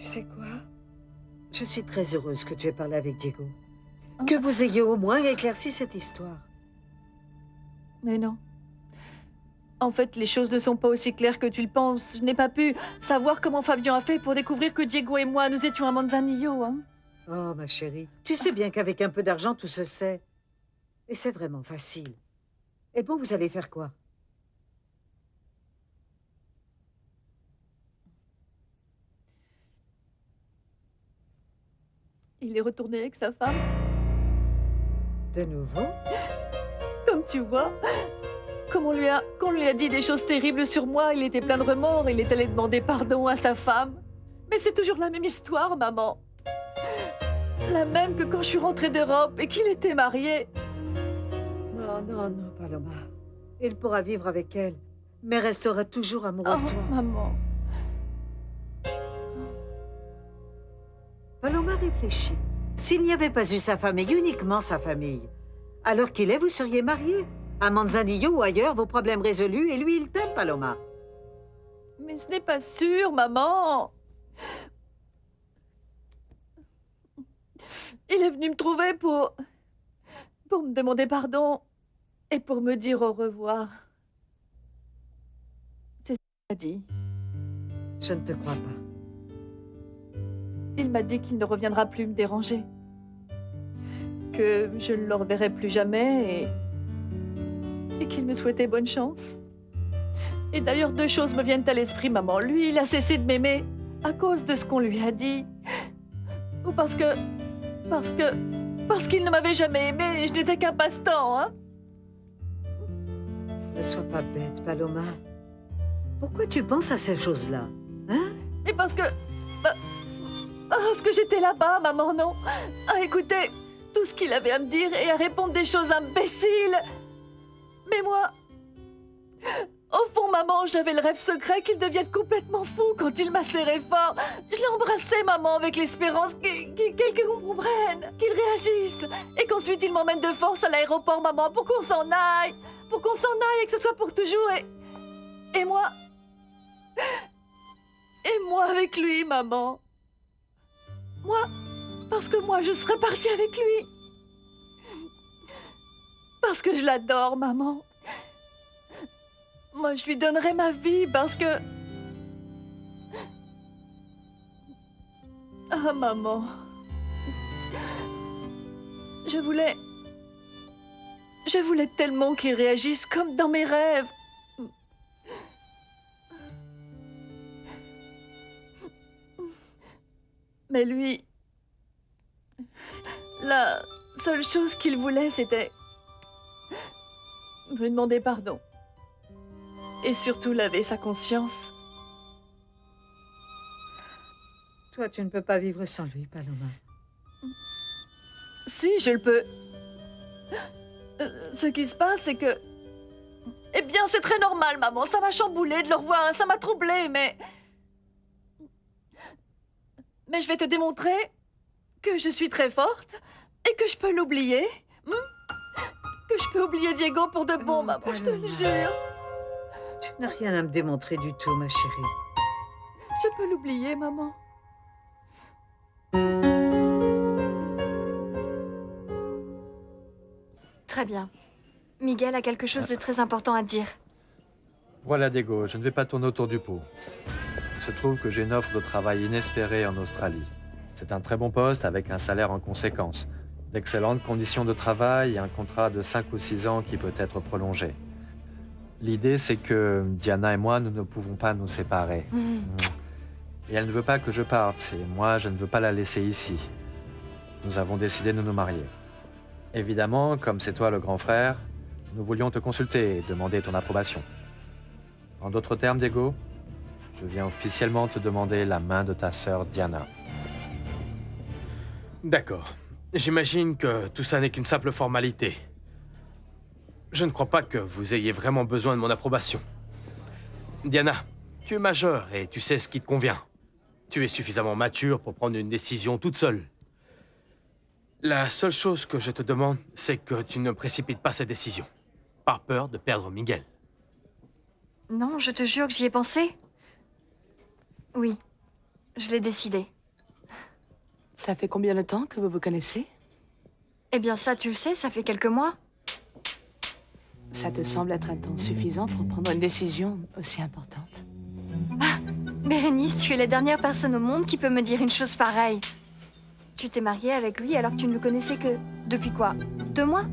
sais quoi? Je suis très heureuse que tu aies parlé avec Diego. Oh. Que vous ayez au moins éclairci cette histoire. Mais non. En fait, les choses ne sont pas aussi claires que tu le penses. Je n'ai pas pu savoir comment Fabian a fait pour découvrir que Diego et moi, nous étions à Manzanillo, hein. Oh, ma chérie, tu sais bien qu'avec un peu d'argent, tout se sait. Et c'est vraiment facile. Et bon, vous allez faire quoi? Il est retourné avec sa femme. De nouveau? Comme tu vois, quand on lui a dit des choses terribles sur moi, il était plein de remords. Il est allé demander pardon à sa femme. Mais c'est toujours la même histoire, maman. La même que quand je suis rentrée d'Europe et qu'il était marié. Non, non, non, Paloma. Il pourra vivre avec elle, mais restera toujours amoureux Oh, de toi. maman. Paloma réfléchit. S'il n'y avait pas eu sa famille, uniquement sa famille, alors qu'il est, vous seriez mariés. À Manzanillo ou ailleurs, vos problèmes résolus, et lui, il t'aime, Paloma. Mais ce n'est pas sûr, maman. Il est venu me trouver pour me demander pardon et pour me dire au revoir. C'est ce qu'il m'a dit. Je ne te crois pas. Il m'a dit qu'il ne reviendra plus me déranger. Que je ne le reverrai plus jamais et qu'il me souhaitait bonne chance. Et d'ailleurs, deux choses me viennent à l'esprit, maman. Lui, il a cessé de m'aimer à cause de ce qu'on lui a dit. Ou parce qu'il ne m'avait jamais aimé et je n'étais qu'un passe-temps, hein. Ne sois pas bête, Paloma. Pourquoi tu penses à ces choses-là, hein? Mais parce que j'étais là-bas, maman, non? À écouter tout ce qu'il avait à me dire et à répondre des choses imbéciles. Mais moi, au fond, maman, j'avais le rêve secret qu'il devienne complètement fou quand il m'a serré fort. Je l'ai embrassé, maman, avec l'espérance qu'on comprenne, qu'il réagisse. Et qu'ensuite, il m'emmène de force à l'aéroport, maman, pour qu'on s'en aille. Pour qu'on s'en aille et que ce soit pour toujours. Et moi... Et moi avec lui, maman. Moi, parce que moi, je serais partie avec lui. Parce que je l'adore, maman. Moi, je lui donnerais ma vie parce que... Ah, maman. Je voulais tellement qu'il réagisse comme dans mes rêves. Mais lui... La seule chose qu'il voulait, c'était... me demander pardon. Et surtout laver sa conscience. Toi, tu ne peux pas vivre sans lui, Paloma. Si, je le peux. Ce qui se passe, c'est que... Eh bien, c'est très normal, maman. Ça m'a chamboulé de le revoir. Ça m'a troublé, mais... Mais je vais te démontrer que je suis très forte et que je peux l'oublier. Que je peux oublier Diego pour de bon, maman, je te le jure. Tu n'as rien à me démontrer du tout, ma chérie. Je peux l'oublier, maman. Très bien. Miguel a quelque chose de très important à dire. Voilà, Diego, je ne vais pas tourner autour du pot. Il se trouve que j'ai une offre de travail inespérée en Australie. C'est un très bon poste avec un salaire en conséquence, d'excellentes conditions de travail et un contrat de 5 ou 6 ans qui peut être prolongé. L'idée, c'est que Diana et moi, nous ne pouvons pas nous séparer. Et elle ne veut pas que je parte, et moi, je ne veux pas la laisser ici. Nous avons décidé de nous marier. Évidemment, comme c'est toi le grand frère, nous voulions te consulter et demander ton approbation. En d'autres termes, Diego, je viens officiellement te demander la main de ta sœur Diana. D'accord. J'imagine que tout ça n'est qu'une simple formalité. Je ne crois pas que vous ayez vraiment besoin de mon approbation. Diana, tu es majeure et tu sais ce qui te convient. Tu es suffisamment mature pour prendre une décision toute seule. La seule chose que je te demande, c'est que tu ne précipites pas cette décision, par peur de perdre Miguel. Non, je te jure que j'y ai pensé. Oui, je l'ai décidé. Ça fait combien de temps que vous vous connaissez? Eh bien ça, tu le sais, ça fait quelques mois. Ça te semble être un temps suffisant pour prendre une décision aussi importante? Bérénice, tu es la dernière personne au monde qui peut me dire une chose pareille. Tu t'es mariée avec lui alors que tu ne le connaissais que... Depuis quoi? 2 mois?